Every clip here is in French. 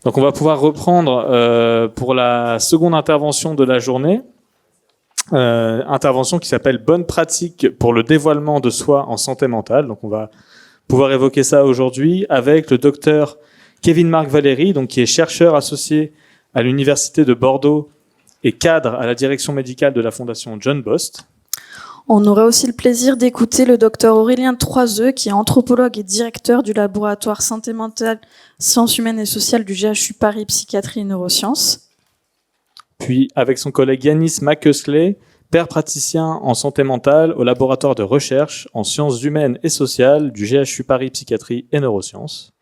Donc on va pouvoir reprendre pour la seconde intervention de la journée, intervention qui s'appelle Bonne pratique pour le dévoilement de soi en santé mentale. Donc on va pouvoir évoquer ça aujourd'hui avec le docteur Kevin-Marc Valéry, donc qui est chercheur associé à l'Université de Bordeaux et cadre à la direction médicale de la Fondation John Bost. On aura aussi le plaisir d'écouter le docteur Aurélien Troiseux, qui est anthropologue et directeur du laboratoire santé mentale, sciences humaines et sociales du GHU Paris Psychiatrie et Neurosciences. Puis avec son collègue Yanis McCusley, père praticien en santé mentale au laboratoire de recherche en sciences humaines et sociales du GHU Paris Psychiatrie et Neurosciences.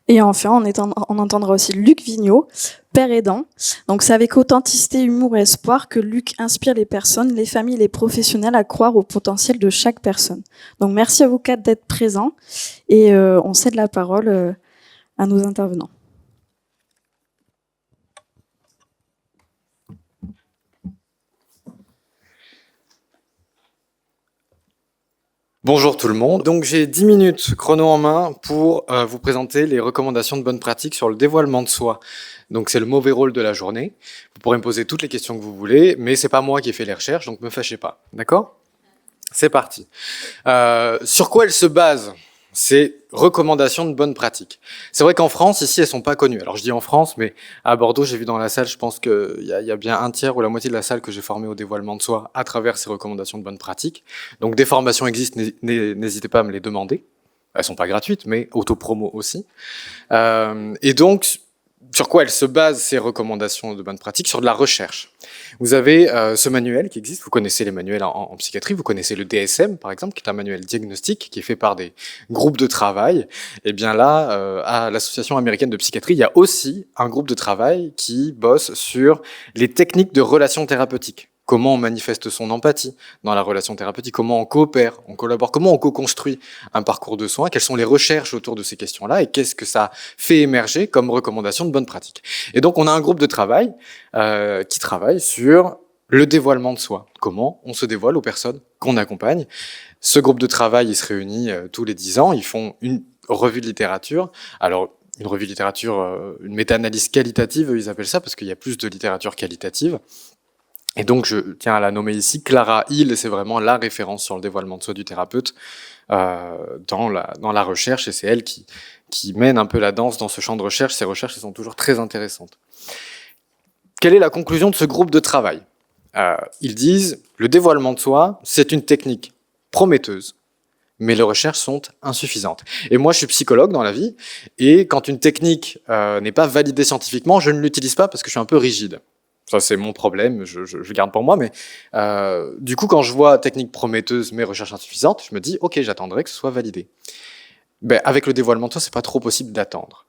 Et enfin, on entendra aussi Luc Vigneault, père aidant. Donc c'est avec authenticité, humour et espoir que Luc inspire les personnes, les familles, les professionnels à croire au potentiel de chaque personne. Donc merci à vous quatre d'être présents et on cède la parole à nos intervenants. Bonjour tout le monde. Donc j'ai 10 minutes chrono en main pour vous présenter les recommandations de bonne pratique sur le dévoilement de soi. Donc c'est le mauvais rôle de la journée. Vous pourrez me poser toutes les questions que vous voulez, mais c'est pas moi qui ai fait les recherches, donc me fâchez pas. D'accord ? C'est parti. Sur quoi elles se basent ces recommandations de bonne pratique? C'est vrai qu'en France, ici, elles sont pas connues. Alors je dis en France, mais à Bordeaux, j'ai vu dans la salle, je pense qu'il y a bien un tiers ou la moitié de la salle que j'ai formée au dévoilement de soi à travers ces recommandations de bonne pratique. Donc des formations existent, n'hésitez pas à me les demander. Elles sont pas gratuites, mais auto-promo aussi. Et donc, sur quoi elles se basent ces recommandations de bonne pratique? Sur de la recherche. Vous avez ce manuel qui existe, vous connaissez les manuels en psychiatrie, vous connaissez le DSM par exemple, qui est un manuel diagnostique qui est fait par des groupes de travail. Et bien là, à l'Association américaine de psychiatrie, il y a aussi un groupe de travail qui bosse sur les techniques de relations thérapeutiques. Comment on manifeste son empathie dans la relation thérapeutique, comment on coopère, on collabore, comment on co-construit un parcours de soins, quelles sont les recherches autour de ces questions-là et qu'est-ce que ça fait émerger comme recommandation de bonne pratique. Et donc on a un groupe de travail qui travaille sur le dévoilement de soi, comment on se dévoile aux personnes qu'on accompagne. Ce groupe de travail, il se réunit tous les 10 ans, ils font une revue de littérature. Alors, une revue de littérature, une méta-analyse qualitative, ils appellent ça, parce qu'il y a plus de littérature qualitative. Et donc, je tiens à la nommer ici, Clara Hill, c'est vraiment la référence sur le dévoilement de soi du thérapeute dans la recherche, et c'est elle qui mène un peu la danse dans ce champ de recherche. Ces recherches, elles sont toujours très intéressantes. Quelle est la conclusion de ce groupe de travail? Ils disent, le dévoilement de soi, c'est une technique prometteuse, mais les recherches sont insuffisantes. Et moi, je suis psychologue dans la vie, et quand une technique n'est pas validée scientifiquement, je ne l'utilise pas parce que je suis un peu rigide. Ça, c'est mon problème, je garde pour moi, mais du coup, quand je vois technique prometteuse, mais recherche insuffisante, je me dis, ok, j'attendrai que ce soit validé. Ben, avec le dévoilement de soi, c'est pas trop possible d'attendre.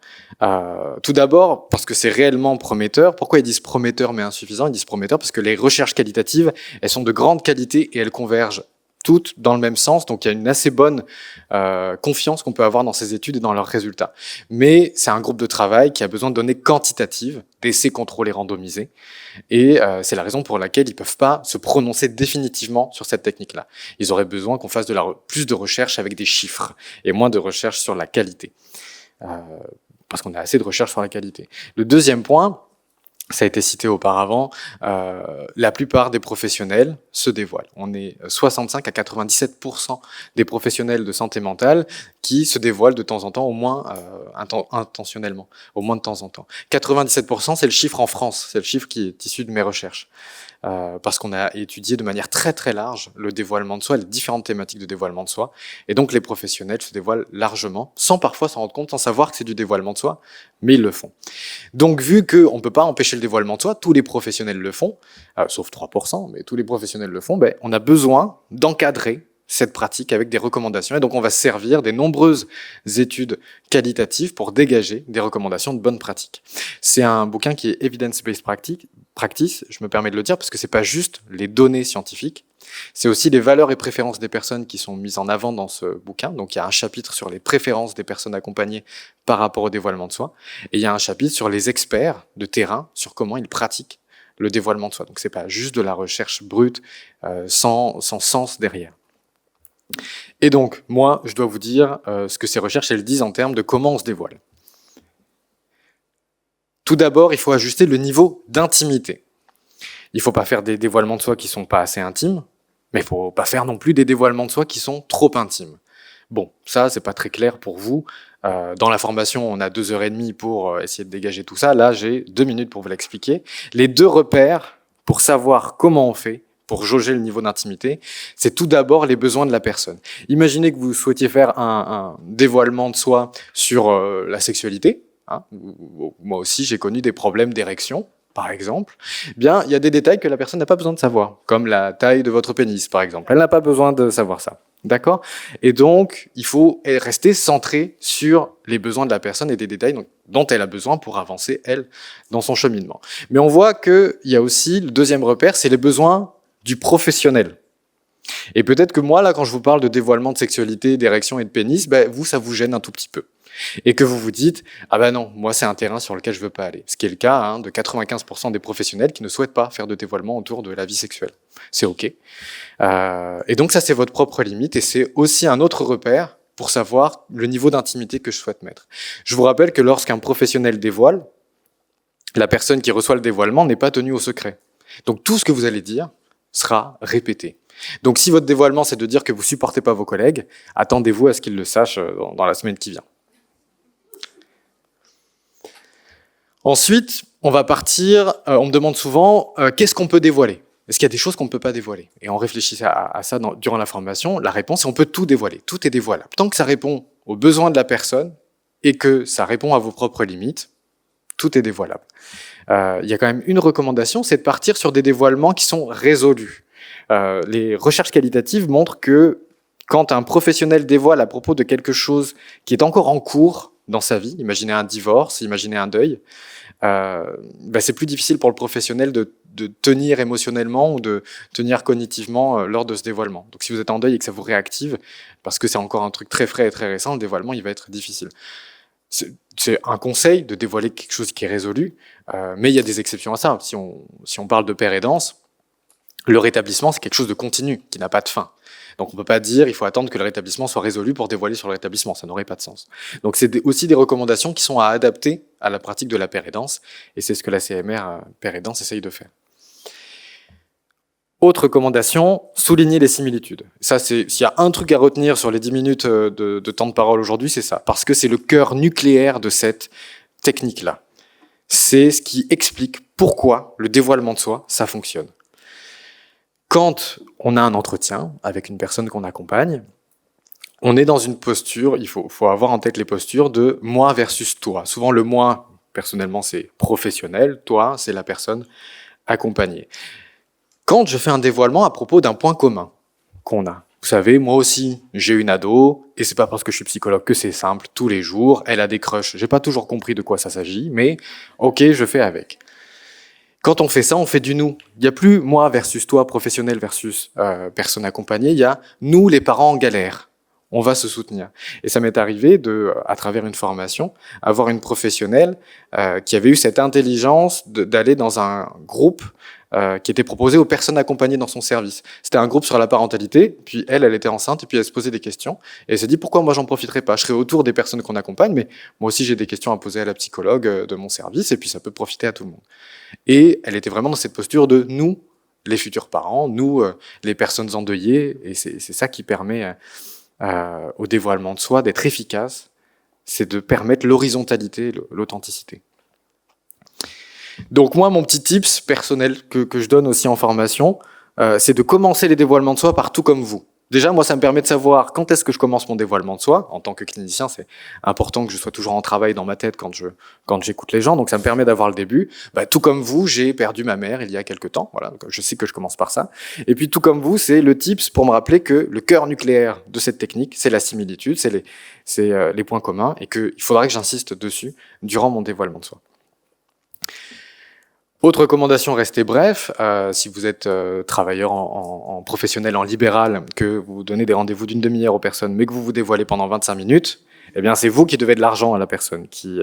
Tout d'abord, parce que c'est réellement prometteur. Pourquoi ils disent prometteur mais insuffisant? Ils disent prometteur parce que les recherches qualitatives, elles sont de grande qualité et elles convergent toutes dans le même sens, donc il y a une assez bonne confiance qu'on peut avoir dans ces études et dans leurs résultats. Mais c'est un groupe de travail qui a besoin de données quantitatives, d'essais contrôlés randomisés, et c'est la raison pour laquelle ils peuvent pas se prononcer définitivement sur cette technique-là. Ils auraient besoin qu'on fasse plus de recherches avec des chiffres et moins de recherches sur la qualité, parce qu'on a assez de recherches sur la qualité. Le deuxième point, ça a été cité auparavant, la plupart des professionnels se dévoilent. On est 65 à 97% des professionnels de santé mentale qui se dévoilent de temps en temps, au moins intentionnellement, au moins de temps en temps. 97%, c'est le chiffre en France, c'est le chiffre qui est issu de mes recherches. Parce qu'on a étudié de manière très très large le dévoilement de soi, les différentes thématiques de dévoilement de soi, et donc les professionnels se dévoilent largement, sans parfois s'en rendre compte, sans savoir que c'est du dévoilement de soi, mais ils le font. Donc vu qu'on ne peut pas empêcher le dévoilement de soi, tous les professionnels le font, sauf 3%, mais tous les professionnels le font, ben, on a besoin d'encadrer cette pratique avec des recommandations, et donc on va se servir des nombreuses études qualitatives pour dégager des recommandations de bonnes pratiques. C'est un bouquin qui est Evidence-Based Practice, je me permets de le dire parce que c'est pas juste les données scientifiques, c'est aussi les valeurs et préférences des personnes qui sont mises en avant dans ce bouquin. Donc il y a un chapitre sur les préférences des personnes accompagnées par rapport au dévoilement de soi, et il y a un chapitre sur les experts de terrain, sur comment ils pratiquent le dévoilement de soi. Donc c'est pas juste de la recherche brute, sans sens derrière. Et donc, moi, je dois vous dire ce que ces recherches, elles disent en termes de comment on se dévoile. Tout d'abord, il faut ajuster le niveau d'intimité. Il ne faut pas faire des dévoilements de soi qui ne sont pas assez intimes, mais il ne faut pas faire non plus des dévoilements de soi qui sont trop intimes. Bon, ça, c'est pas très clair pour vous. Dans la formation, on a 2h30 pour essayer de dégager tout ça. Là, j'ai 2 minutes pour vous l'expliquer. Les 2 repères pour savoir comment on fait, pour jauger le niveau d'intimité, c'est tout d'abord les besoins de la personne. Imaginez que vous souhaitiez faire un dévoilement de soi sur la sexualité. Hein. Moi aussi, j'ai connu des problèmes d'érection, par exemple. Bien, il y a des détails que la personne n'a pas besoin de savoir, comme la taille de votre pénis, par exemple. Elle n'a pas besoin de savoir ça. D'accord ? Et donc, il faut rester centré sur les besoins de la personne et des détails dont elle a besoin pour avancer, elle, dans son cheminement. Mais on voit qu'il y a aussi, le deuxième repère, c'est les besoins du professionnel. Et peut-être que moi, là, quand je vous parle de dévoilement de sexualité, d'érection et de pénis, vous, ça vous gêne un tout petit peu. Et que vous vous dites, ah ben non, moi, c'est un terrain sur lequel je veux pas aller. Ce qui est le cas de 95% des professionnels qui ne souhaitent pas faire de dévoilement autour de la vie sexuelle. C'est OK. Et donc ça, c'est votre propre limite et c'est aussi un autre repère pour savoir le niveau d'intimité que je souhaite mettre. Je vous rappelle que lorsqu'un professionnel dévoile, la personne qui reçoit le dévoilement n'est pas tenue au secret. Donc tout ce que vous allez dire sera répété. Donc si votre dévoilement, c'est de dire que vous supportez pas vos collègues, attendez-vous à ce qu'ils le sachent dans la semaine qui vient. Ensuite, on va partir, on me demande souvent, qu'est-ce qu'on peut dévoiler ? Est-ce qu'il y a des choses qu'on ne peut pas dévoiler ? Et on réfléchissait à ça durant la formation. La réponse, c'est on peut tout dévoiler. Tout est dévoilable. Tant que ça répond aux besoins de la personne et que ça répond à vos propres limites, tout est dévoilable. Il y a quand même une recommandation, c'est de partir sur des dévoilements qui sont résolus. Les recherches qualitatives montrent que quand un professionnel dévoile à propos de quelque chose qui est encore en cours dans sa vie, imaginez un divorce, imaginez un deuil, c'est plus difficile pour le professionnel de tenir émotionnellement ou de tenir cognitivement lors de ce dévoilement. Donc si vous êtes en deuil et que ça vous réactive, parce que c'est encore un truc très frais et très récent, le dévoilement il va être difficile. C'est un conseil de dévoiler quelque chose qui est résolu, mais il y a des exceptions à ça. Si on parle de père aidance, le rétablissement c'est quelque chose de continu, qui n'a pas de fin. Donc on ne peut pas dire il faut attendre que le rétablissement soit résolu pour dévoiler sur le rétablissement, ça n'aurait pas de sens. Donc c'est aussi des recommandations qui sont à adapter à la pratique de la pérédance, et c'est ce que la CMR pérédance essaye de faire. Autre recommandation, souligner les similitudes. Ça, s'il y a un truc à retenir sur les 10 minutes de temps de parole aujourd'hui, c'est ça, parce que c'est le cœur nucléaire de cette technique-là. C'est ce qui explique pourquoi le dévoilement de soi, ça fonctionne. Quand on a un entretien avec une personne qu'on accompagne, on est dans une posture, il faut avoir en tête les postures de moi versus toi. Souvent le moi, personnellement, c'est professionnel, toi, c'est la personne accompagnée. Quand je fais un dévoilement à propos d'un point commun qu'on a, vous savez, moi aussi, j'ai une ado, et c'est pas parce que je suis psychologue que c'est simple, tous les jours, elle a des crushs, j'ai pas toujours compris de quoi ça s'agit, mais ok, je fais avec. Quand on fait ça, on fait du nous. Il n'y a plus moi versus toi, professionnel versus personne accompagnée, il y a nous, les parents en galère. On va se soutenir. Et ça m'est arrivé à travers une formation, avoir une professionnelle qui avait eu cette intelligence d'aller dans un groupe qui était proposé aux personnes accompagnées dans son service. C'était un groupe sur la parentalité, puis elle était enceinte, et puis elle se posait des questions, et elle s'est dit pourquoi moi j'en profiterais pas ? Je serais autour des personnes qu'on accompagne, mais moi aussi j'ai des questions à poser à la psychologue de mon service, et puis ça peut profiter à tout le monde. Et elle était vraiment dans cette posture de nous, les futurs parents, nous, les personnes endeuillées, et c'est ça qui permet au dévoilement de soi d'être efficace, c'est de permettre l'horizontalité, l'authenticité. Donc moi, mon petit tips personnel que je donne aussi en formation, c'est de commencer les dévoilements de soi par tout comme vous. Déjà, moi, ça me permet de savoir quand est-ce que je commence mon dévoilement de soi. En tant que clinicien, c'est important que je sois toujours en travail dans ma tête quand j'écoute les gens. Donc, ça me permet d'avoir le début. Tout comme vous, j'ai perdu ma mère il y a quelque temps. Voilà, donc je sais que je commence par ça. Et puis, tout comme vous, c'est le tips pour me rappeler que le cœur nucléaire de cette technique, c'est la similitude, c'est les points communs, et qu'il faudra que j'insiste dessus durant mon dévoilement de soi. Autre recommandation, restez bref. Si vous êtes travailleur en professionnel, en libéral, que vous donnez des rendez-vous d'une demi-heure aux personnes, mais que vous vous dévoilez pendant 25 minutes, eh bien c'est vous qui devez de l'argent à la personne qui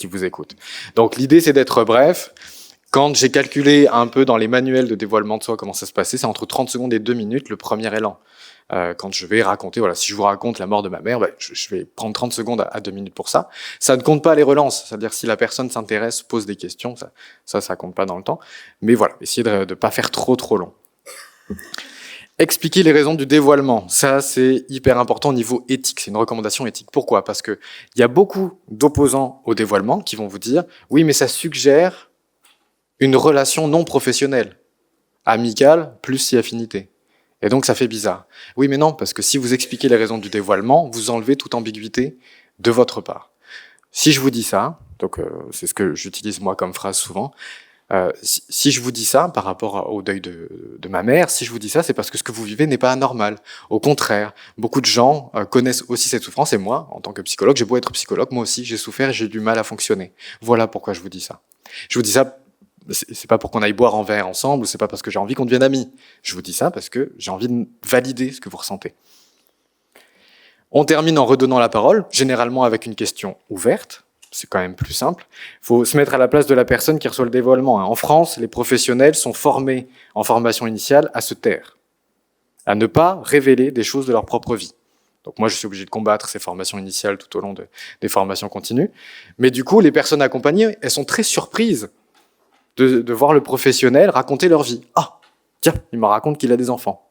vous écoute. Donc l'idée, c'est d'être bref. Quand j'ai calculé un peu dans les manuels de dévoilement de soi comment ça se passait, c'est entre 30 secondes et 2 minutes le premier élan. quand je vais raconter, voilà, si je vous raconte la mort de ma mère, je vais prendre 30 secondes à 2 minutes pour ça. Ça ne compte pas les relances, c'est-à-dire si la personne s'intéresse, pose des questions, ça compte pas dans le temps. Mais voilà, essayez de ne pas faire trop long. Expliquer les raisons du dévoilement, ça c'est hyper important au niveau éthique, c'est une recommandation éthique. Pourquoi ? Parce que il y a beaucoup d'opposants au dévoilement qui vont vous dire « oui, mais ça suggère une relation non professionnelle, amicale plus si affinité ». Et donc ça fait bizarre. Oui, mais non, parce que si vous expliquez les raisons du dévoilement, vous enlevez toute ambiguïté de votre part. Si je vous dis ça, donc c'est ce que j'utilise moi comme phrase souvent, si je vous dis ça par rapport au deuil de ma mère, si je vous dis ça, c'est parce que ce que vous vivez n'est pas anormal. Au contraire, beaucoup de gens connaissent aussi cette souffrance, et moi, en tant que psychologue, j'ai beau être psychologue, moi aussi j'ai souffert et j'ai du mal à fonctionner. Voilà pourquoi je vous dis ça. Je vous dis ça, c'est pas pour qu'on aille boire un verre ensemble, c'est pas parce que j'ai envie qu'on devienne amis. Je vous dis ça parce que j'ai envie de valider ce que vous ressentez. On termine en redonnant la parole, généralement avec une question ouverte. C'est quand même plus simple. Il faut se mettre à la place de la personne qui reçoit le dévoilement. En France, les professionnels sont formés en formation initiale à se taire, à ne pas révéler des choses de leur propre vie. Donc moi, je suis obligé de combattre ces formations initiales tout au long des formations continues. Mais du coup, les personnes accompagnées, elles sont très surprises de voir le professionnel raconter leur vie. Ah, tiens, il me raconte qu'il a des enfants.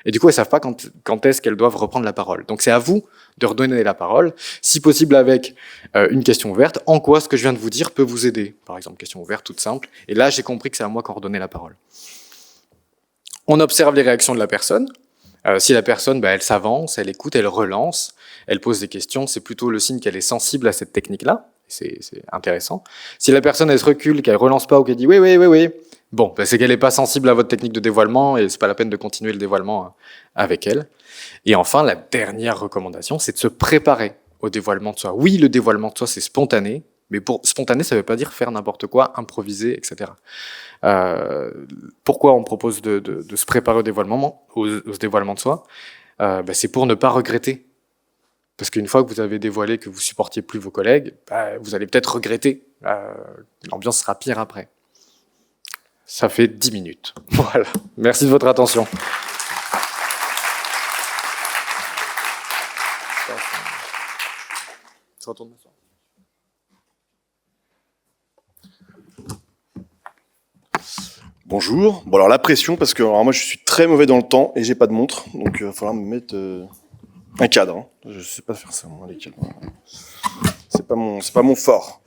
Et du coup, elles ne savent pas quand est-ce qu'elles doivent reprendre la parole. Donc c'est à vous de redonner la parole, si possible avec une question ouverte. En quoi ce que je viens de vous dire peut vous aider ? Par exemple, question ouverte, toute simple. Et là, j'ai compris que c'est à moi qu'on redonnait la parole. On observe les réactions de la personne. Si la personne, elle s'avance, elle écoute, elle relance, elle pose des questions, c'est plutôt le signe qu'elle est sensible à cette technique-là. C'est intéressant. Si la personne, elle se recule, qu'elle relance pas ou qu'elle dit oui, bon, c'est qu'elle n'est pas sensible à votre technique de dévoilement et c'est pas la peine de continuer le dévoilement avec elle. Et enfin, la dernière recommandation, c'est de se préparer au dévoilement de soi. Oui, le dévoilement de soi, c'est spontané, mais spontané, ça ne veut pas dire faire n'importe quoi, improviser, etc. Pourquoi on propose de se préparer au dévoilement de soi ? C'est pour ne pas regretter. Parce qu'une fois que vous avez dévoilé que vous supportiez plus vos collègues, vous allez peut-être regretter. L'ambiance sera pire après. Ça fait 10 minutes. Voilà. Merci de votre attention. Ça retourne ça. Bonjour. Bon alors la pression, parce que alors moi je suis très mauvais dans le temps et j'ai pas de montre, donc il va falloir me mettre un cadre. Hein. Je sais pas faire ça moi les cadres. C'est pas mon fort.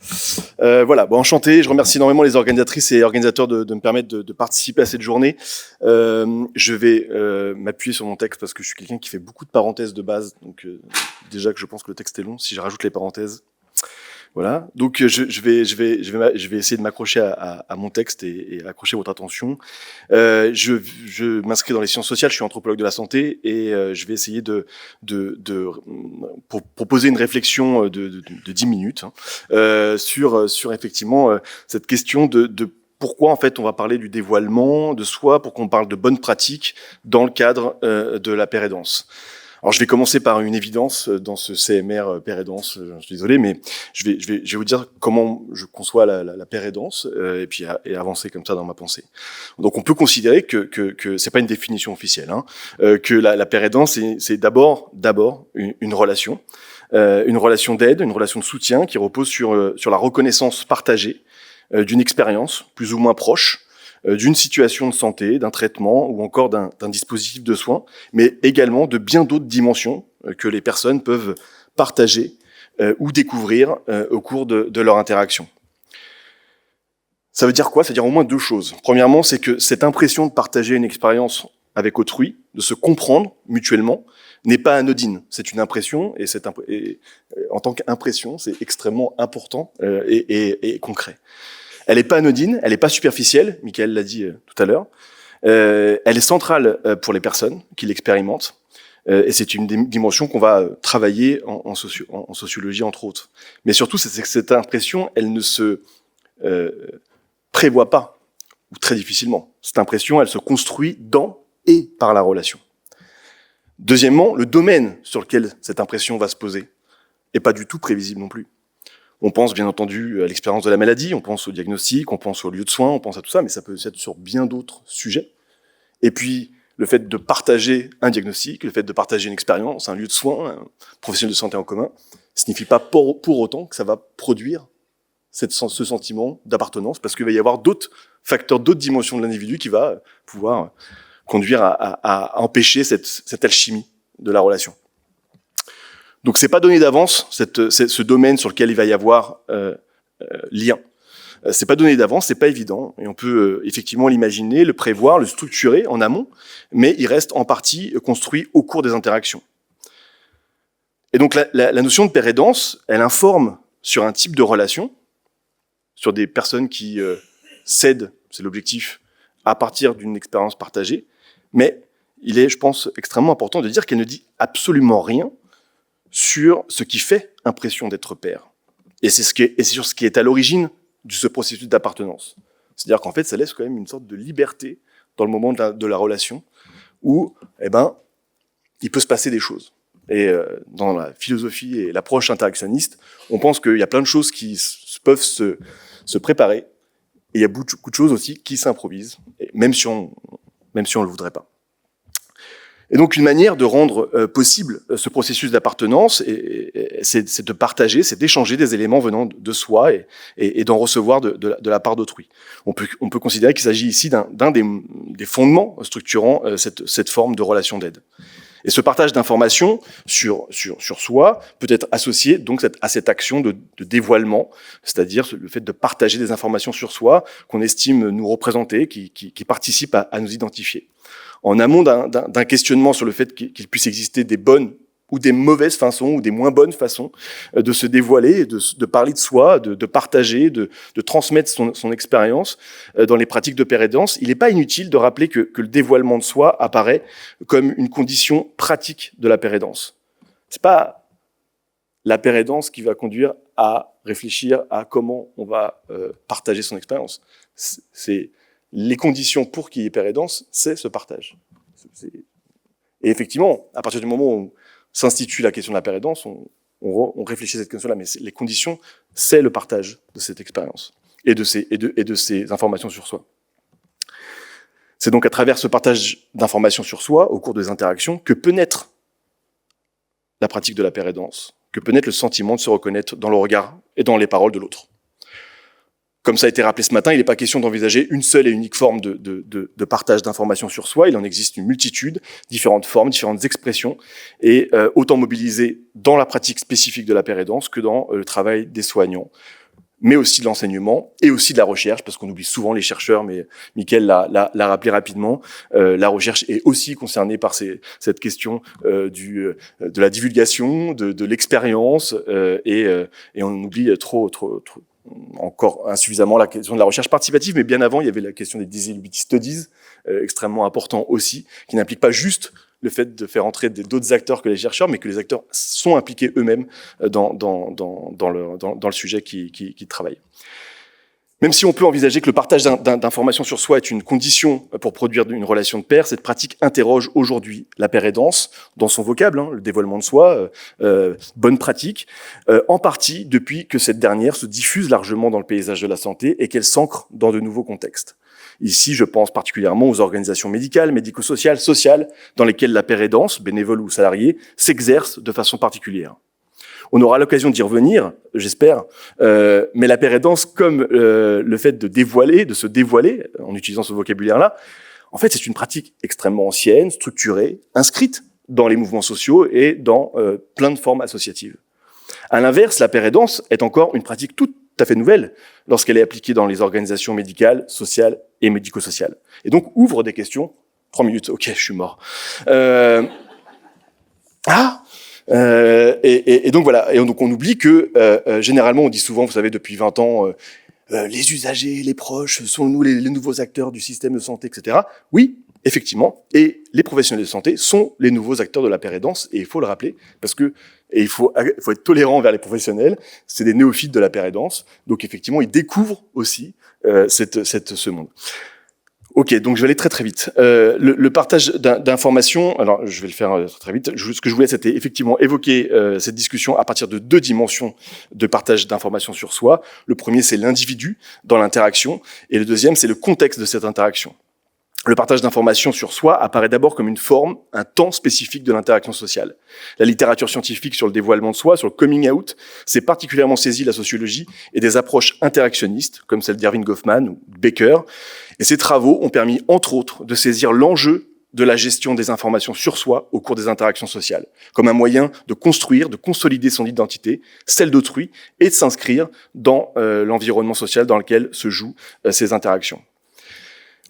Voilà, bon, enchanté. Je remercie énormément les organisatrices et organisateurs de me permettre de participer à cette journée. Je vais m'appuyer sur mon texte parce que je suis quelqu'un qui fait beaucoup de parenthèses de base. Donc déjà que je pense que le texte est long, si je rajoute les parenthèses. Voilà. Donc je vais essayer de m'accrocher à mon texte et accrocher votre attention. Je m'inscris dans les sciences sociales. Je suis anthropologue de la santé et je vais essayer pour proposer une réflexion de 10 minutes sur effectivement cette question de pourquoi en fait on va parler du dévoilement de soi, pourquoi on parle de bonnes pratiques dans le cadre de la pérédance. Alors je vais commencer par une évidence dans ce CMR pérédance, je suis désolé, mais je vais vous dire comment je conçois la pérédance et avancer comme ça dans ma pensée. Donc on peut considérer que c'est pas une définition officielle, hein, que la pérédance c'est d'abord une relation d'aide, une relation de soutien qui repose sur la reconnaissance partagée d'une expérience plus ou moins proche, d'une situation de santé, d'un traitement ou encore d'un dispositif de soins, mais également de bien d'autres dimensions que les personnes peuvent partager ou découvrir au cours de leur interaction. Ça veut dire quoi ? Ça veut dire au moins deux choses. Premièrement, c'est que cette impression de partager une expérience avec autrui, de se comprendre mutuellement, n'est pas anodine. C'est une impression, et en tant qu'impression, c'est extrêmement important et concret. Elle n'est pas anodine, elle n'est pas superficielle, Michael l'a dit tout à l'heure. Elle est centrale pour les personnes qui l'expérimentent. Et c'est une dimension qu'on va travailler en sociologie, entre autres. Mais surtout, c'est que cette impression, elle ne se prévoit pas, ou très difficilement. Cette impression, elle se construit dans et par la relation. Deuxièmement, le domaine sur lequel cette impression va se poser n'est pas du tout prévisible non plus. On pense bien entendu à l'expérience de la maladie, on pense au diagnostic, on pense au lieu de soins, on pense à tout ça, mais ça peut être sur bien d'autres sujets. Et puis, le fait de partager un diagnostic, le fait de partager une expérience, un lieu de soins, un professionnel de santé en commun, signifie pas pour autant que ça va produire ce sentiment d'appartenance, parce qu'il va y avoir d'autres facteurs, d'autres dimensions de l'individu qui va pouvoir conduire à empêcher cette alchimie de la relation. Donc c'est pas donné d'avance, ce domaine sur lequel il va y avoir lien. C'est pas donné d'avance, c'est pas évident, et on peut effectivement l'imaginer, le prévoir, le structurer en amont, mais il reste en partie construit au cours des interactions. Et donc la notion de pair aidance, elle informe sur un type de relation, sur des personnes qui cèdent, c'est l'objectif, à partir d'une expérience partagée, mais il est, je pense, extrêmement important de dire qu'elle ne dit absolument rien sur ce qui fait impression d'être pair. Et c'est sur ce qui est à l'origine de ce processus d'appartenance. C'est-à-dire qu'en fait, ça laisse quand même une sorte de liberté dans le moment de la relation où, il peut se passer des choses. Et dans la philosophie et l'approche interactionniste, on pense qu'il y a plein de choses qui peuvent se préparer, et il y a beaucoup de choses aussi qui s'improvisent, même si on le voudrait pas. Et donc une manière de rendre possible ce processus d'appartenance, c'est de partager, c'est d'échanger des éléments venant de soi et d'en recevoir de la part d'autrui. On peut considérer qu'il s'agit ici d'un des fondements structurant cette forme de relation d'aide. Et ce partage d'informations sur soi peut être associé donc à cette action de dévoilement, c'est-à-dire le fait de partager des informations sur soi qu'on estime nous représenter, qui participent à nous identifier. En amont d'un questionnement sur le fait qu'il puisse exister des bonnes ou des mauvaises façons ou des moins bonnes façons de se dévoiler, de parler de soi, de partager, de transmettre son expérience dans les pratiques de pair aidance, il n'est pas inutile de rappeler que le dévoilement de soi apparaît comme une condition pratique de la pair aidance. C'est pas la pair aidance qui va conduire à réfléchir à comment on va partager son expérience. C'est les conditions pour qu'il y ait pair aidance, c'est ce partage. Et effectivement, à partir du moment où s'institue la question de la pair aidance, on réfléchit à cette question-là, mais les conditions, c'est le partage de cette expérience et de ces informations sur soi. C'est donc à travers ce partage d'informations sur soi, au cours des interactions, que peut naître la pratique de la pair aidance, que peut naître le sentiment de se reconnaître dans le regard et dans les paroles de l'autre. Comme ça a été rappelé ce matin, il n'est pas question d'envisager une seule et unique forme de partage d'informations sur soi. Il en existe une multitude, différentes formes, différentes expressions, et autant mobilisées dans la pratique spécifique de la pair aidance que dans le travail des soignants, mais aussi de l'enseignement et aussi de la recherche, parce qu'on oublie souvent les chercheurs, mais Mickaël l'a rappelé rapidement. La recherche est aussi concernée par cette question de la divulgation, de l'expérience, et on oublie trop encore insuffisamment la question de la recherche participative, mais bien avant, il y avait la question des disability studies, extrêmement important aussi, qui n'implique pas juste le fait de faire entrer d'autres acteurs que les chercheurs, mais que les acteurs sont impliqués eux-mêmes dans le sujet qu'ils travaillent. Même si on peut envisager que le partage d'informations sur soi est une condition pour produire une relation de pair, cette pratique interroge aujourd'hui la pair aidance dans son vocable, le dévoilement de soi, bonne pratique, en partie depuis que cette dernière se diffuse largement dans le paysage de la santé et qu'elle s'ancre dans de nouveaux contextes. Ici, je pense particulièrement aux organisations médicales, médico-sociales, sociales, dans lesquelles la pair aidance, bénévole ou salarié, s'exerce de façon particulière. On aura l'occasion d'y revenir, j'espère, mais la pair aidance, comme le fait de se dévoiler, en utilisant ce vocabulaire-là, en fait, c'est une pratique extrêmement ancienne, structurée, inscrite dans les mouvements sociaux et dans plein de formes associatives. À l'inverse, la pair aidance est encore une pratique tout à fait nouvelle lorsqu'elle est appliquée dans les organisations médicales, sociales et médico-sociales. Et donc, ouvre des questions. 3 minutes, ok, je suis mort. Et donc voilà, et donc on oublie que généralement on dit souvent, vous savez, depuis 20 ans, les usagers, les proches sont nous les nouveaux acteurs du système de santé, etc. Oui, effectivement, et les professionnels de santé sont les nouveaux acteurs de la pair aidance, et il faut le rappeler, parce que il faut être tolérant envers les professionnels, c'est des néophytes de la pair aidance, donc effectivement ils découvrent aussi ce monde. Ok, donc je vais aller très très vite. Le partage d'informations, alors je vais le faire très vite. Ce que je voulais, c'était effectivement évoquer cette discussion à partir de 2 dimensions de partage d'informations sur soi. Le premier, c'est l'individu dans l'interaction, et le deuxième, c'est le contexte de cette interaction. Le partage d'informations sur soi apparaît d'abord comme une forme, un temps spécifique de l'interaction sociale. La littérature scientifique sur le dévoilement de soi, sur le coming out, s'est particulièrement saisie de la sociologie et des approches interactionnistes, comme celle d'Erving Goffman ou Baker. Et ces travaux ont permis, entre autres, de saisir l'enjeu de la gestion des informations sur soi au cours des interactions sociales, comme un moyen de construire, de consolider son identité, celle d'autrui, et de s'inscrire dans l'environnement social dans lequel se jouent ces interactions.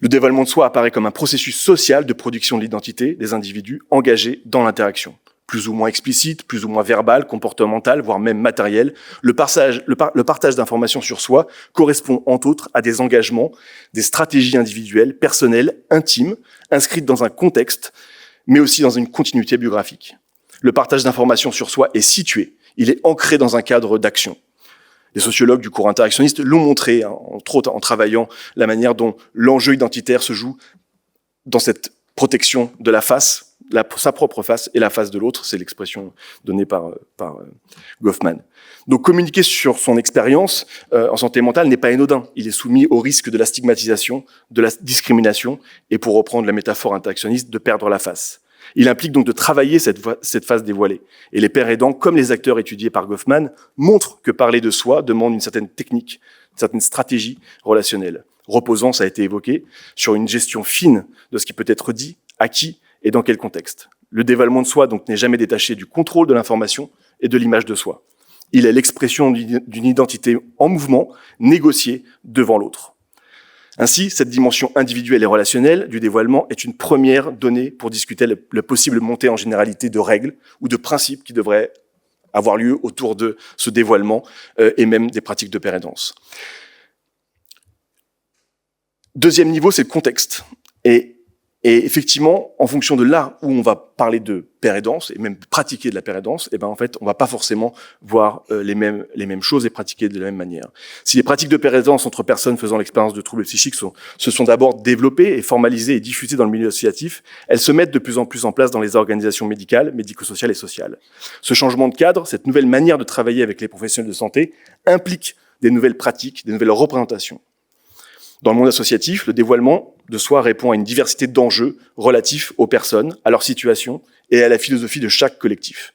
Le dévoilement de soi apparaît comme un processus social de production de l'identité des individus engagés dans l'interaction. Plus ou moins explicite, plus ou moins verbal, comportemental, voire même matériel, le partage d'informations sur soi correspond entre autres à des engagements, des stratégies individuelles, personnelles, intimes, inscrites dans un contexte, mais aussi dans une continuité biographique. Le partage d'informations sur soi est situé, il est ancré dans un cadre d'action. Les sociologues du courant interactionniste l'ont montré, entre autres en travaillant la manière dont l'enjeu identitaire se joue dans cette protection de la face, sa propre face et la face de l'autre, c'est l'expression donnée par Goffman. Donc communiquer sur son expérience en santé mentale n'est pas anodin, il est soumis au risque de la stigmatisation, de la discrimination et, pour reprendre la métaphore interactionniste, de perdre la face. Il implique donc de travailler cette face dévoilée. Et les pères aidants, comme les acteurs étudiés par Goffman, montrent que parler de soi demande une certaine technique, une certaine stratégie relationnelle, reposant, ça a été évoqué, sur une gestion fine de ce qui peut être dit, à qui et dans quel contexte. Le dévoilement de soi donc n'est jamais détaché du contrôle de l'information et de l'image de soi. Il est l'expression d'une identité en mouvement, négociée devant l'autre. Ainsi, cette dimension individuelle et relationnelle du dévoilement est une première donnée pour discuter la possible montée en généralité de règles ou de principes qui devraient avoir lieu autour de ce dévoilement et même des pratiques de pérédance. Deuxième niveau, c'est le contexte. Et effectivement, en fonction de là où on va parler de pérédance et même pratiquer de la pérédance, et ben en fait, on va pas forcément voir les mêmes choses et pratiquer de la même manière. Si les pratiques de pérédance entre personnes faisant l'expérience de troubles psychiques se sont d'abord développées et formalisées et diffusées dans le milieu associatif, elles se mettent de plus en plus en place dans les organisations médicales, médico-sociales et sociales. Ce changement de cadre, cette nouvelle manière de travailler avec les professionnels de santé, implique des nouvelles pratiques, des nouvelles représentations. Dans le monde associatif, le dévoilement de soi répond à une diversité d'enjeux relatifs aux personnes, à leur situation et à la philosophie de chaque collectif.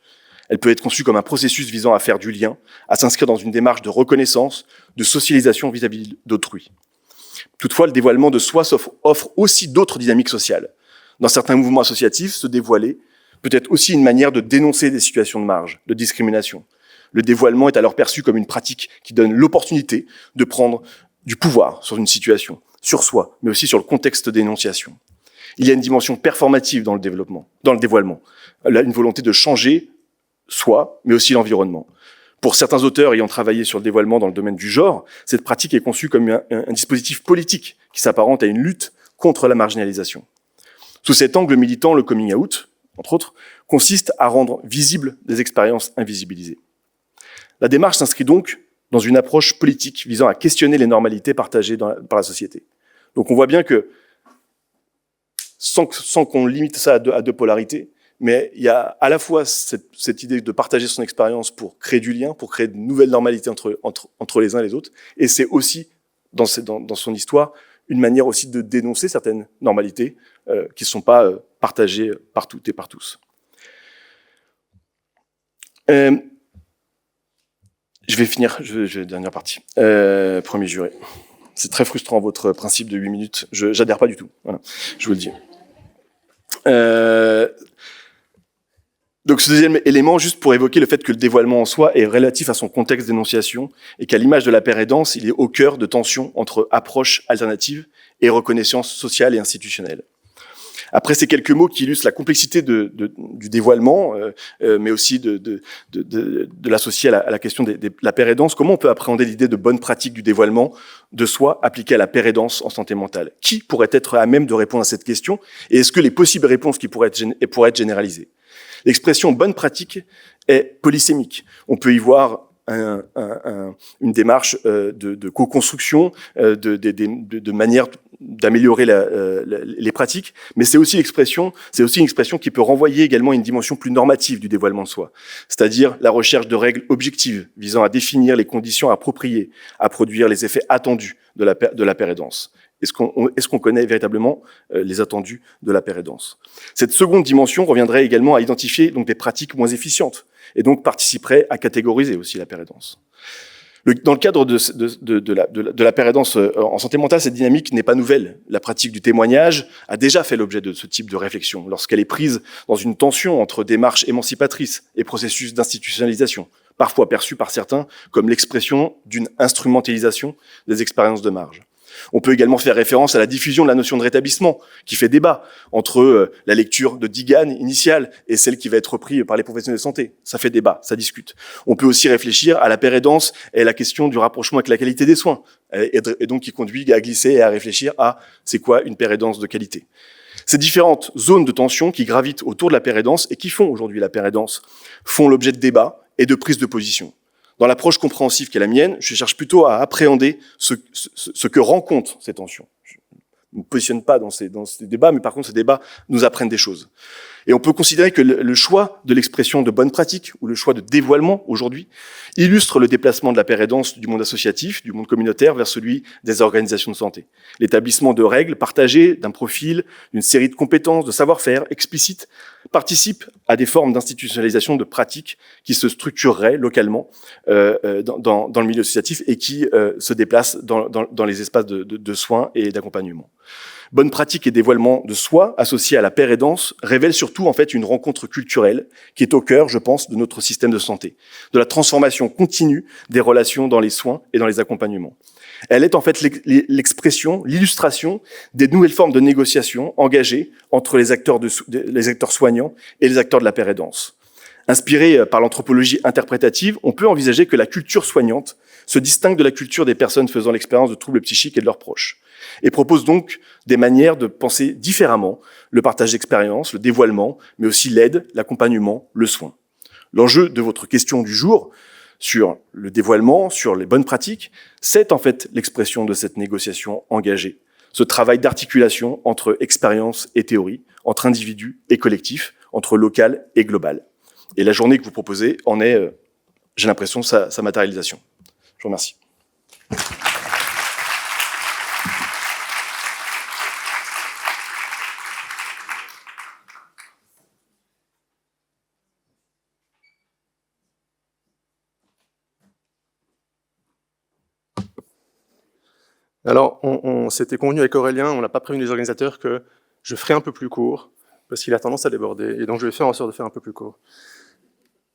Elle peut être conçue comme un processus visant à faire du lien, à s'inscrire dans une démarche de reconnaissance, de socialisation vis-à-vis d'autrui. Toutefois, le dévoilement de soi offre aussi d'autres dynamiques sociales. Dans certains mouvements associatifs, se dévoiler peut être aussi une manière de dénoncer des situations de marge, de discrimination. Le dévoilement est alors perçu comme une pratique qui donne l'opportunité de prendre du pouvoir sur une situation, sur soi, mais aussi sur le contexte d'énonciation. Il y a une dimension performative dans le dévoilement, une volonté de changer soi, mais aussi l'environnement. Pour certains auteurs ayant travaillé sur le dévoilement dans le domaine du genre, cette pratique est conçue comme un dispositif politique qui s'apparente à une lutte contre la marginalisation. Sous cet angle militant, le coming out, entre autres, consiste à rendre visibles des expériences invisibilisées. La démarche s'inscrit donc dans une approche politique visant à questionner les normalités partagées par la société. Donc on voit bien que, sans qu'on limite ça à deux polarités, mais il y a à la fois cette idée de partager son expérience pour créer du lien, pour créer de nouvelles normalités entre les uns et les autres, et c'est aussi, dans son histoire, une manière aussi de dénoncer certaines normalités qui ne sont pas partagées par toutes et par tous. Je vais finir, dernière partie. Premier juré. C'est très frustrant, votre principe de 8 minutes. J'adhère pas du tout. Voilà, je vous le dis. Donc ce deuxième élément, juste pour évoquer le fait que le dévoilement en soi est relatif à son contexte d'énonciation et qu'à l'image de la pérédance, il est au cœur de tensions entre approches alternatives et reconnaissance sociale et institutionnelle. Après ces quelques mots qui illustrent la complexité du dévoilement, mais aussi de l'associer à la question de la pérédance, comment on peut appréhender l'idée de bonne pratique du dévoilement de soi appliquée à la pérédance en santé mentale? Qui pourrait être à même de répondre à cette question? Et est-ce que les possibles réponses qui pourraient être généralisées? L'expression bonne pratique est polysémique. On peut y voir une démarche de co-construction, de manière d'améliorer les pratiques, mais c'est aussi une expression qui peut renvoyer également à une dimension plus normative du dévoilement de soi, c'est-à-dire la recherche de règles objectives visant à définir les conditions appropriées à produire les effets attendus de la pérédance. Est-ce qu'on connaît véritablement les attendus de la paire aidance? Cette seconde dimension reviendrait également à identifier donc des pratiques moins efficientes et donc participerait à catégoriser aussi la paire aidance. Dans le cadre de la paire aidance en santé mentale, cette dynamique n'est pas nouvelle. La pratique du témoignage a déjà fait l'objet de ce type de réflexion lorsqu'elle est prise dans une tension entre démarches émancipatrices et processus d'institutionnalisation, parfois perçue par certains comme l'expression d'une instrumentalisation des expériences de marge. On peut également faire référence à la diffusion de la notion de rétablissement, qui fait débat entre la lecture de Digan initiale et celle qui va être reprise par les professionnels de santé. Ça fait débat, ça discute. On peut aussi réfléchir à la paire aidance et la question du rapprochement avec la qualité des soins, et donc qui conduit à glisser et à réfléchir à c'est quoi une paire aidance de qualité. Ces différentes zones de tension qui gravitent autour de la paire aidance et qui font aujourd'hui la paire aidance font l'objet de débats et de prises de position. Dans l'approche compréhensive qui est la mienne, je cherche plutôt à appréhender ce que rencontrent ces tensions. Je ne me positionne pas dans ces débats, mais par contre, ces débats nous apprennent des choses. Et on peut considérer que le choix de l'expression de bonne pratique ou le choix de dévoilement aujourd'hui illustre le déplacement de la paire aidance du monde associatif, du monde communautaire vers celui des organisations de santé. L'établissement de règles partagées, d'un profil, d'une série de compétences, de savoir-faire explicites participe à des formes d'institutionnalisation de pratiques qui se structureraient localement dans le milieu associatif et qui se déplacent dans les espaces de soins et d'accompagnement. Bonne pratique et dévoilement de soi associés à la paire aidance révèlent surtout en fait une rencontre culturelle qui est au cœur, je pense, de notre système de santé, de la transformation continue des relations dans les soins et dans les accompagnements. Elle est en fait l'expression, l'illustration des nouvelles formes de négociation engagées entre les acteurs soignants et les acteurs de la paire aidance. Inspiré par l'anthropologie interprétative, on peut envisager que la culture soignante se distingue de la culture des personnes faisant l'expérience de troubles psychiques et de leurs proches, et propose donc des manières de penser différemment le partage d'expériences, le dévoilement, mais aussi l'aide, l'accompagnement, le soin. L'enjeu de votre question du jour sur le dévoilement, sur les bonnes pratiques, c'est en fait l'expression de cette négociation engagée, ce travail d'articulation entre expérience et théorie, entre individus et collectifs, entre local et global. Et la journée que vous proposez en est, j'ai l'impression, sa matérialisation. Je vous remercie. Alors, on s'était convenu avec Aurélien, on n'a pas prévenu les organisateurs que je ferai un peu plus court, parce qu'il a tendance à déborder, et donc je vais faire en sorte de faire un peu plus court.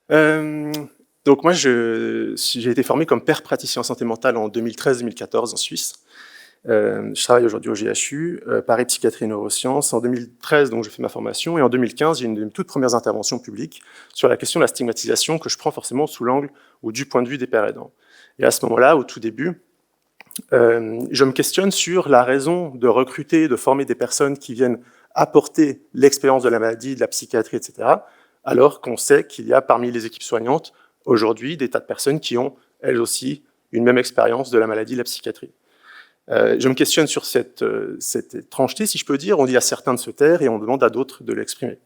Donc moi, j'ai été formé comme père praticien en santé mentale en 2013-2014 en Suisse. Je travaille aujourd'hui au GHU, Paris Psychiatrie et Neurosciences. En 2013, donc, j'ai fait ma formation, et en 2015, j'ai une de mes toutes premières interventions publiques sur la question de la stigmatisation que je prends forcément sous l'angle ou du point de vue des pères aidants. Et à ce moment-là, au tout début, je me questionne sur la raison de recruter, de former des personnes qui viennent apporter l'expérience de la maladie, de la psychiatrie, etc., alors qu'on sait qu'il y a parmi les équipes soignantes aujourd'hui des tas de personnes qui ont, elles aussi, une même expérience de la maladie, de la psychiatrie. Je me questionne sur cette étrangeté, si je peux dire. On dit à certains de se taire et on demande à d'autres de l'exprimer.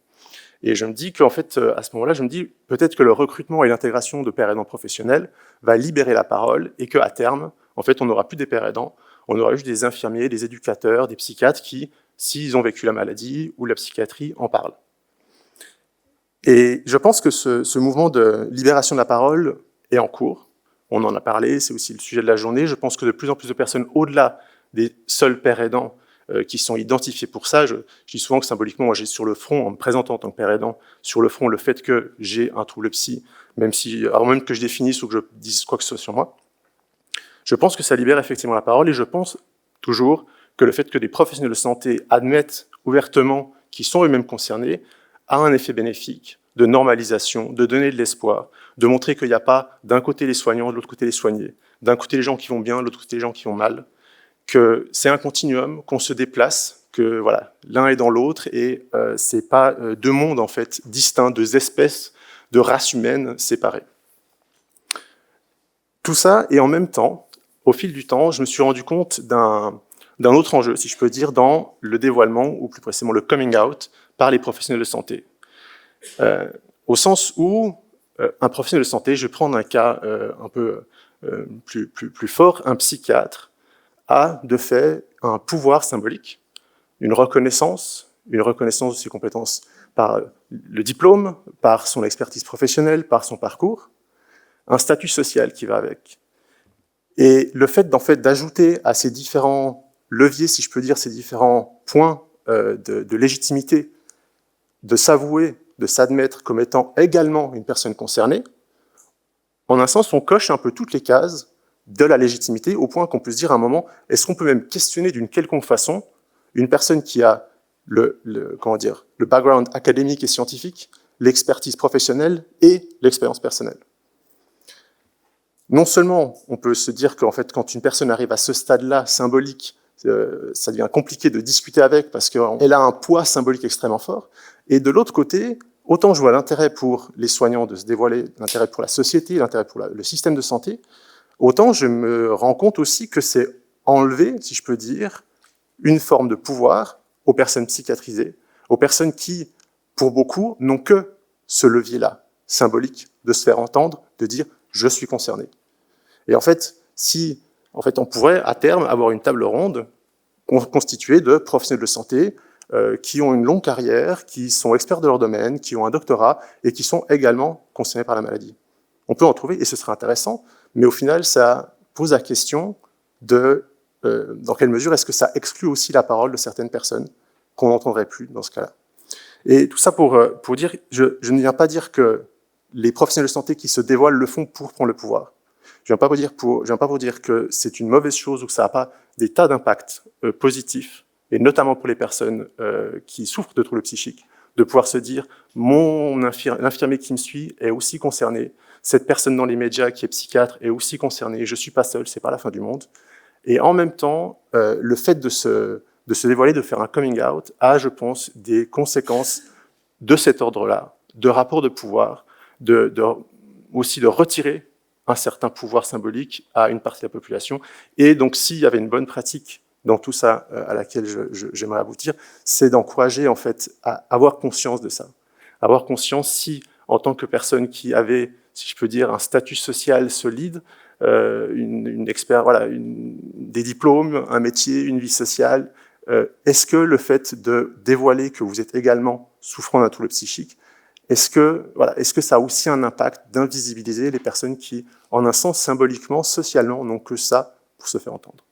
Et je me dis qu'en fait, à ce moment-là, je me dis peut-être que le recrutement et l'intégration de pères aidants professionnels va libérer la parole et qu'à terme, en fait, on n'aura plus des pères aidants, on aura juste des infirmiers, des éducateurs, des psychiatres qui, s'ils ont vécu la maladie ou la psychiatrie, en parlent. Et je pense que ce mouvement de libération de la parole est en cours. On en a parlé, c'est aussi le sujet de la journée. Je pense que de plus en plus de personnes, au-delà des seuls pères aidants, qui sont identifiés pour ça. Je dis souvent que symboliquement, moi j'ai sur le front, en me présentant en tant que père aidant, sur le front le fait que j'ai un trouble psy, avant même que je définisse ou que je dise quoi que ce soit sur moi. Je pense que ça libère effectivement la parole, et je pense toujours que le fait que des professionnels de santé admettent ouvertement qu'ils sont eux-mêmes concernés a un effet bénéfique de normalisation, de donner de l'espoir, de montrer qu'il n'y a pas d'un côté les soignants, de l'autre côté les soignés, d'un côté les gens qui vont bien, de l'autre côté les gens qui vont mal, que c'est un continuum, qu'on se déplace, que voilà, l'un est dans l'autre, et c'est pas deux mondes en fait distincts, deux espèces de races humaines séparées. Tout ça, et en même temps, au fil du temps, je me suis rendu compte d'un autre enjeu, si je peux dire, dans le dévoilement, ou plus précisément le coming out, par les professionnels de santé. Au sens où un professionnel de santé, je vais prendre un cas un peu plus fort, un psychiatre, a de fait un pouvoir symbolique, une reconnaissance de ses compétences par le diplôme, par son expertise professionnelle, par son parcours, un statut social qui va avec. Et le fait d'ajouter à ces différents leviers, si je peux dire, ces différents points de légitimité, de s'avouer, de s'admettre comme étant également une personne concernée, en un sens, on coche un peu toutes les cases de la légitimité, au point qu'on peut se dire à un moment, est-ce qu'on peut même questionner d'une quelconque façon une personne qui a le background académique et scientifique, l'expertise professionnelle et l'expérience personnelle. Non seulement on peut se dire qu'en fait, quand une personne arrive à ce stade-là symbolique, ça devient compliqué de discuter avec parce qu'elle a un poids symbolique extrêmement fort, et de l'autre côté, autant je vois l'intérêt pour les soignants de se dévoiler, l'intérêt pour la société, l'intérêt pour le système de santé, autant je me rends compte aussi que c'est enlever, si je peux dire, une forme de pouvoir aux personnes psychiatrisées, aux personnes qui, pour beaucoup, n'ont que ce levier-là, symbolique, de se faire entendre, de dire « je suis concerné ». Et en fait, on pourrait à terme avoir une table ronde constituée de professionnels de santé qui ont une longue carrière, qui sont experts de leur domaine, qui ont un doctorat et qui sont également concernés par la maladie. On peut en trouver et ce serait intéressant, mais au final, ça pose la question de dans quelle mesure est-ce que ça exclut aussi la parole de certaines personnes qu'on n'entendrait plus dans ce cas-là. Et tout ça pour dire, je ne viens pas dire que les professionnels de santé qui se dévoilent le font pour prendre le pouvoir. Je ne viens pas vous dire que c'est une mauvaise chose ou que ça n'a pas des tas d'impacts positifs, et notamment pour les personnes qui souffrent de troubles psychiques, de pouvoir se dire l'infirmier qui me suit est aussi concerné, cette personne dans les médias qui est psychiatre est aussi concernée, je ne suis pas seul, c'est pas la fin du monde. Et en même temps, le fait de se dévoiler, de faire un coming out, a, je pense, des conséquences de cet ordre-là, de rapport de pouvoir, aussi de retirer un certain pouvoir symbolique à une partie de la population. Et donc, s'il y avait une bonne pratique dans tout ça à laquelle j'aimerais aboutir, c'est d'encourager en fait à avoir conscience de ça. Avoir conscience si, en tant que personne qui avait, si je peux dire, un statut social solide, des diplômes, un métier, une vie sociale, est-ce que le fait de dévoiler que vous êtes également souffrant d'un trouble psychique, est-ce que ça a aussi un impact d'invisibiliser les personnes qui, en un sens symboliquement, socialement, n'ont que ça pour se faire entendre?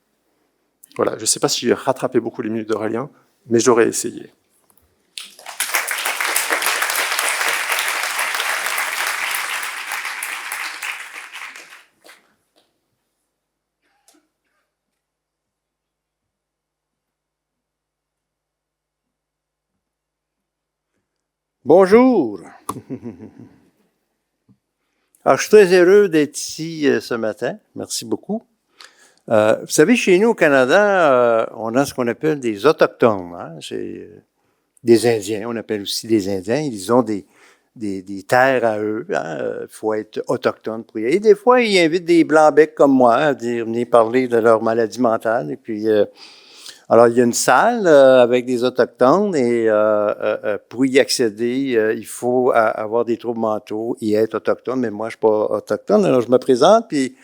Voilà, je ne sais pas si j'ai rattrapé beaucoup les minutes d'Aurélien, mais j'aurais essayé. Bonjour. Alors, je suis très heureux d'être ici ce matin. Merci beaucoup. Vous savez, chez nous au Canada, on a ce qu'on appelle des autochtones. Hein? C'est des Indiens. On appelle aussi des Indiens. Ils ont des terres à eux. Il faut être autochtone pour y aller. Et des fois, ils invitent des blancs-becs comme moi à venir parler de leur maladie mentale. Et puis, alors, il y a une salle avec des autochtones et pour y accéder, il faut avoir des troubles mentaux et être autochtone. Mais moi, je suis pas autochtone. Alors, je me présente, puis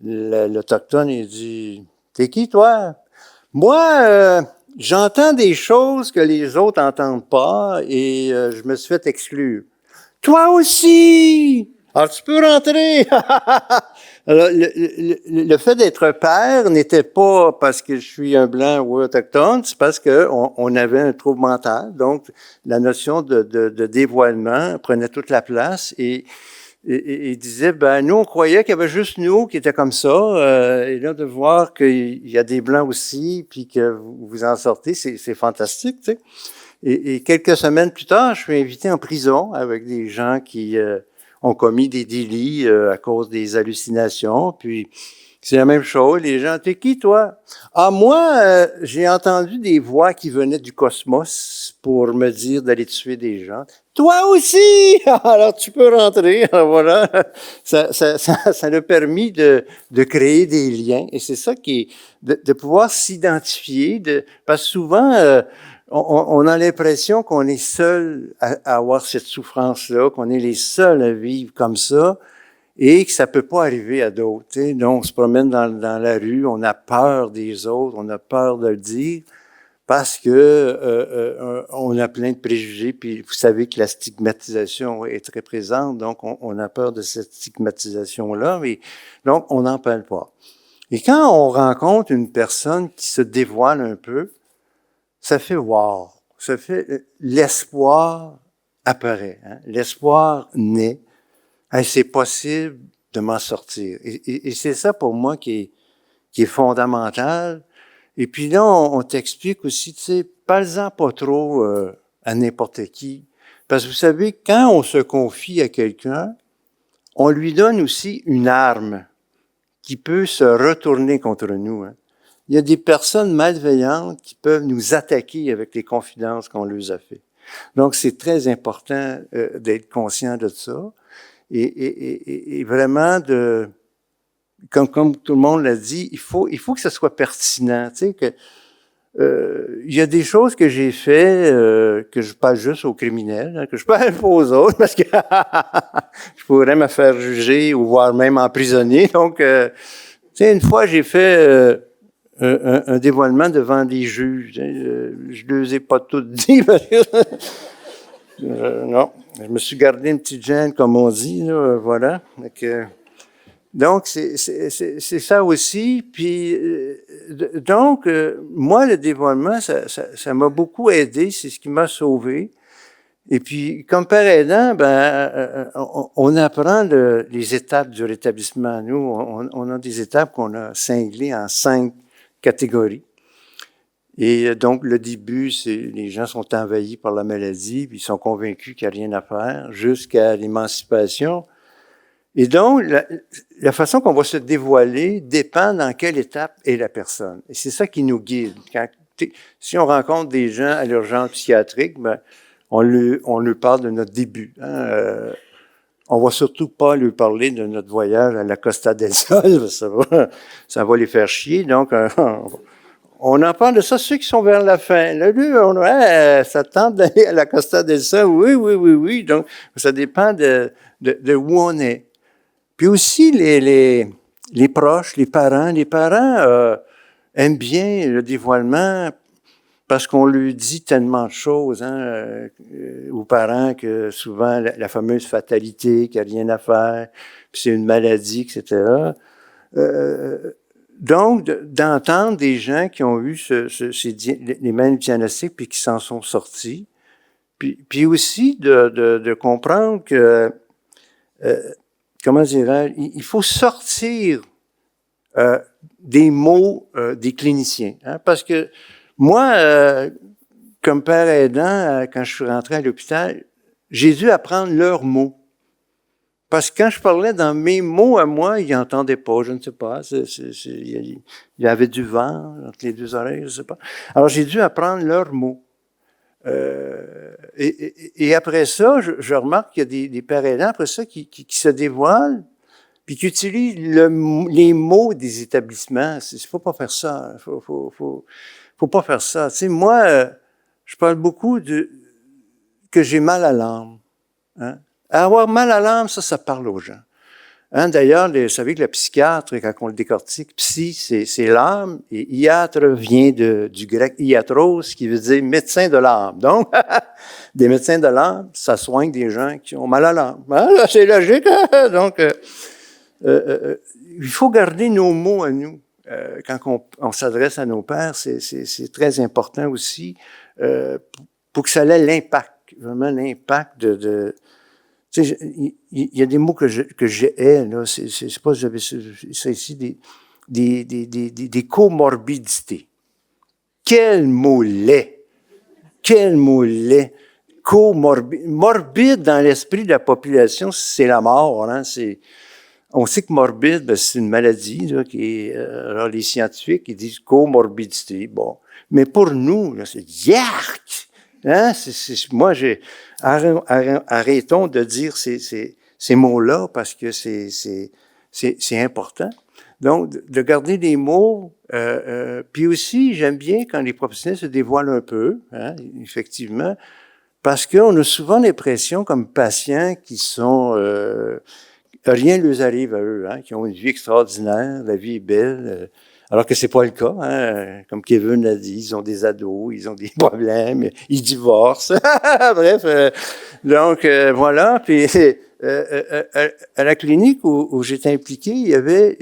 l'autochtone, il dit « T'es qui, toi? » Moi, j'entends des choses que les autres n'entendent pas et je me suis fait exclure. « Toi aussi! Alors, tu peux rentrer! » Alors, le fait d'être père n'était pas parce que je suis un blanc ou autochtone, c'est parce qu'on avait un trouble mental. Donc, la notion de dévoilement prenait toute la place et disait, ben nous, on croyait qu'il y avait juste nous qui étaient comme ça. Et là, de voir qu'il y a des blancs aussi, puis que vous en sortez, c'est fantastique, tu sais. Et quelques semaines plus tard, je suis invité en prison avec des gens qui ont commis des délits à cause des hallucinations. Puis c'est la même chose. Les gens, t'es qui, toi? Ah, moi, j'ai entendu des voix qui venaient du cosmos pour me dire d'aller tuer des gens. Toi aussi! Alors, tu peux rentrer. Alors, voilà. Ça a permis de créer des liens. Et c'est ça qui est, de pouvoir s'identifier, parce que souvent, on a l'impression qu'on est seul à avoir cette souffrance-là, qu'on est les seuls à vivre comme ça. et que ça peut pas arriver à d'autres. Tu sais. Donc, on se promène dans la rue, on a peur des autres, on a peur de le dire, parce que on a plein de préjugés, puis vous savez que la stigmatisation est très présente, donc on a peur de cette stigmatisation-là, mais donc on n'en parle pas. Et quand on rencontre une personne qui se dévoile un peu, ça fait wow, ça fait l'espoir apparaît, hein? L'espoir naît. Hey, c'est possible de m'en sortir. Et c'est ça pour moi qui est fondamental. Et puis là, on t'explique aussi, tu sais, parle-en pas trop à n'importe qui. Parce que vous savez, quand on se confie à quelqu'un, on lui donne aussi une arme qui peut se retourner contre nous. Hein. Il y a des personnes malveillantes qui peuvent nous attaquer avec les confidences qu'on leur a fait. Donc, c'est très important d'être conscient de ça et vraiment de, comme tout le monde l'a dit, il faut que ça soit pertinent. Tu sais que il y a des choses que j'ai fait que je parle juste aux criminels, hein, que je parle pas aux autres parce que je pourrais me faire juger ou voire même emprisonner. Donc, tu sais, une fois j'ai fait un dévoilement devant des juges. Je ne les ai pas tous dit. Parce que, non, je me suis gardé une petite gêne, comme on dit, là, voilà. Donc, c'est ça aussi. Puis, donc, moi, le dévoilement, ça m'a beaucoup aidé. C'est ce qui m'a sauvé. Et puis, comme père aidant, on apprend les étapes du rétablissement. Nous, on a des étapes qu'on a cinglées en 5 catégories. Et donc, le début, c'est les gens sont envahis par la maladie, puis ils sont convaincus qu'il n'y a rien à faire, jusqu'à l'émancipation. Et donc, la façon qu'on va se dévoiler dépend dans quelle étape est la personne. Et c'est ça qui nous guide. Si on rencontre des gens à l'urgence psychiatrique, on lui parle de notre début. Hein, on va surtout pas lui parler de notre voyage à la Costa del Sol, ça va les faire chier. Donc, on en parle de ça, ceux qui sont vers la fin. Là, lui, ça tente d'aller à la Costa del Sol. Oui. Donc, ça dépend de où on est. Puis aussi, les proches, les parents aiment bien le dévoilement parce qu'on lui dit tellement de choses aux parents que souvent la fameuse fatalité, qu'il n'y a rien à faire, puis c'est une maladie, etc. Donc, d'entendre des gens qui ont eu les mêmes diagnostics puis qui s'en sont sortis, puis aussi de comprendre que, comment dirais-je, il faut sortir des mots des cliniciens. Hein, parce que moi, comme père aidant, quand je suis rentré à l'hôpital, j'ai dû apprendre leurs mots. Parce que quand je parlais dans mes mots à moi, ils n'entendaient pas, je ne sais pas. Il y avait du vent entre les deux oreilles, je ne sais pas. Alors, j'ai dû apprendre leurs mots. Et après ça, je remarque qu'il y a des pères aidants, après ça, qui se dévoilent, puis qui utilisent les mots des établissements. Il faut pas faire ça. Faut pas faire ça. Tu sais, moi, je parle beaucoup que j'ai mal à l'âme. Hein? Avoir mal à l'âme, ça parle aux gens. Hein, d'ailleurs, vous savez que le psychiatre, quand on le décortique, psy, c'est l'âme, et iatre vient du grec iatros, qui veut dire médecin de l'âme. Donc, des médecins de l'âme, ça soigne des gens qui ont mal à l'âme. Hein, c'est logique. Donc, il faut garder nos mots à nous. Quand on s'adresse à nos pères, c'est très important aussi pour que ça ait l'impact, vraiment l'impact de tu sais, il y a des mots que j'ai, là, c'est pas, j'avais ça ici, des comorbidités. Quel mot laid! Quel mot laid! Morbide dans l'esprit de la population, c'est la mort, hein, on sait que morbide, ben, c'est une maladie, là, alors les scientifiques, ils disent comorbidité. Bon. Mais pour nous, là, c'est yark! Hein? Moi, arrêtons de dire ces mots-là parce que c'est important. Donc, de garder des mots, puis aussi, j'aime bien quand les professionnels se dévoilent un peu, hein, effectivement, parce qu'on a souvent l'impression, comme patients, qui sont rien ne leur arrive à eux, hein, qui ont une vie extraordinaire, la vie est belle, alors que c'est pas le cas, hein. Comme Kevin l'a dit, ils ont des ados, ils ont des problèmes, ils divorcent. Bref, donc voilà. Puis à la clinique où j'étais impliqué, il y avait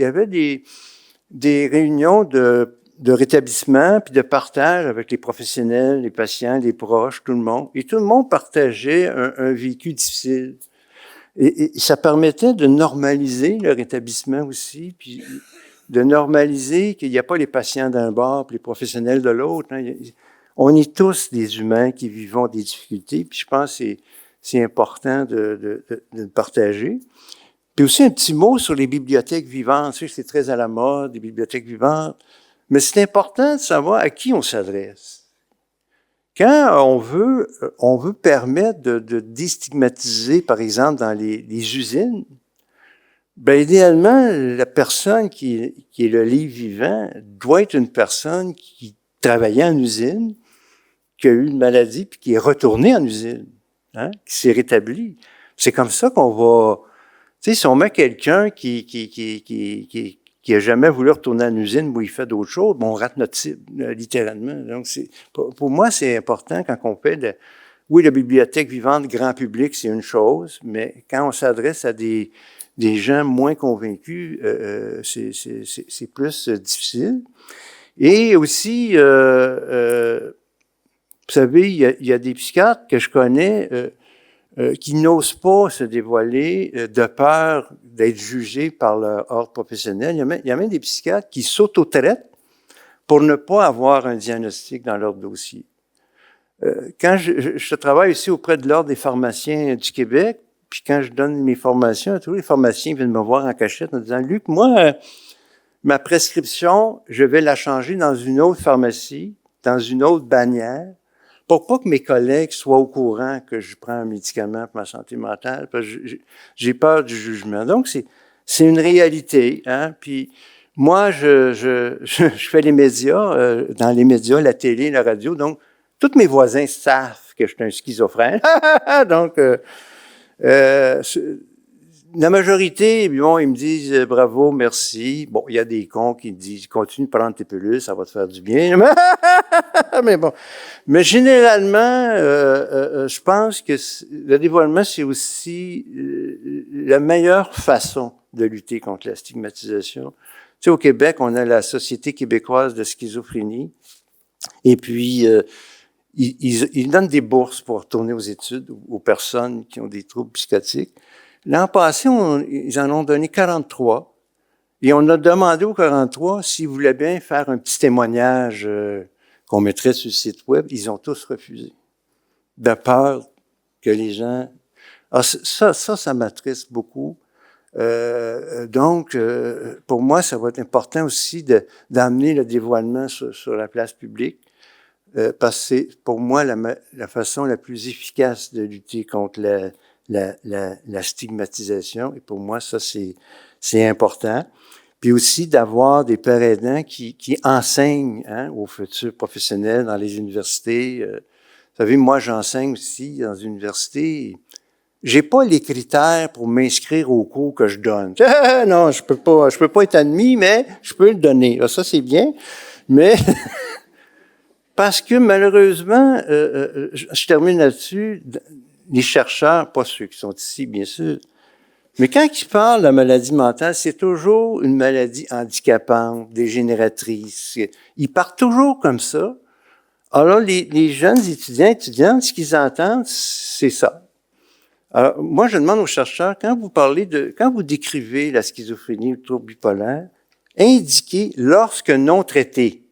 des réunions de rétablissement puis de partage avec les professionnels, les patients, les proches, tout le monde. Et tout le monde partageait un vécu difficile. Et ça permettait de normaliser le rétablissement aussi, puis de normaliser qu'il n'y a pas les patients d'un bord puis les professionnels de l'autre. Hein. On est tous des humains qui vivons des difficultés, puis je pense que c'est important de le partager. Puis aussi un petit mot sur les bibliothèques vivantes. Tu sais, c'est très à la mode, les bibliothèques vivantes. Mais c'est important de savoir à qui on s'adresse. Quand on veut permettre de déstigmatiser, par exemple, dans les usines, ben idéalement, la personne qui est le livre vivant doit être une personne qui travaillait en usine, qui a eu une maladie, puis qui est retournée en usine, hein, qui s'est rétablie. C'est comme ça qu'on va... Tu sais, si on met quelqu'un qui a jamais voulu retourner en usine où il fait d'autres choses, bon, on rate notre cible, littéralement. Donc, pour moi, c'est important quand on fait oui, la bibliothèque vivante grand public, c'est une chose, mais quand on s'adresse à des gens moins convaincus, c'est plus difficile. Et aussi, vous savez, il y a des psychiatres que je connais qui n'osent pas se dévoiler de peur d'être jugés par leur ordre professionnel. Il y a même des psychiatres qui s'auto-traitent pour ne pas avoir un diagnostic dans leur dossier. Quand je travaille aussi auprès de l'Ordre des pharmaciens du Québec, puis quand je donne mes formations, tous les pharmaciens viennent me voir en cachette en disant « Luc, moi, ma prescription, je vais la changer dans une autre pharmacie, dans une autre bannière, pour pas que mes collègues soient au courant que je prends un médicament pour ma santé mentale, parce que j'ai peur du jugement. » Donc, c'est une réalité, hein. Puis moi, je fais les médias, dans les médias, la télé, la radio, donc tous mes voisins savent que je suis un schizophrène. Donc, la majorité, bon, ils me disent bravo, merci. Bon, il y a des cons qui me disent continue de prendre tes pilules, ça va te faire du bien. Mais bon, mais généralement, je pense que le dévoilement, c'est aussi la meilleure façon de lutter contre la stigmatisation. Tu sais, au Québec, on a la Société québécoise de schizophrénie, et puis ils donnent des bourses pour retourner aux études aux personnes qui ont des troubles psychotiques. L'an passé, ils en ont donné 43. Et on a demandé aux 43 s'ils voulaient bien faire un petit témoignage qu'on mettrait sur le site web. Ils ont tous refusé. De peur que les gens... Alors ça m'attriste beaucoup. Donc, pour moi, ça va être important aussi d'amener le dévoilement sur la place publique. Parce que c'est, pour moi, la façon la plus efficace de lutter contre la stigmatisation. Et pour moi, ça, c'est important. Puis aussi d'avoir des pères aidants qui enseignent, hein, aux futurs professionnels dans les universités. Vous savez, moi, j'enseigne aussi dans une université. J'ai pas les critères pour m'inscrire au cours que je donne. Non, je peux pas être admis, mais je peux le donner. Alors, ça, c'est bien. Mais parce que malheureusement, je termine là-dessus, les chercheurs, pas ceux qui sont ici, bien sûr, mais quand ils parlent de la maladie mentale, c'est toujours une maladie handicapante, dégénératrice. Ils partent toujours comme ça. Alors, les jeunes étudiantes, ce qu'ils entendent, c'est ça. Alors, moi, je demande aux chercheurs, quand vous décrivez la schizophrénie ou le trouble bipolaire, indiquez lorsque non traité.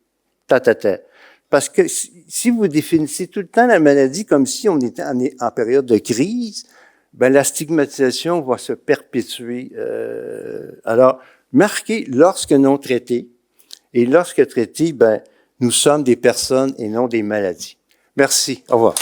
Parce que si vous définissez tout le temps la maladie comme si on était en période de crise, ben la stigmatisation va se perpétuer. Alors, marquez lorsque non traité. Et lorsque traité, ben nous sommes des personnes et non des maladies. Merci. Au revoir.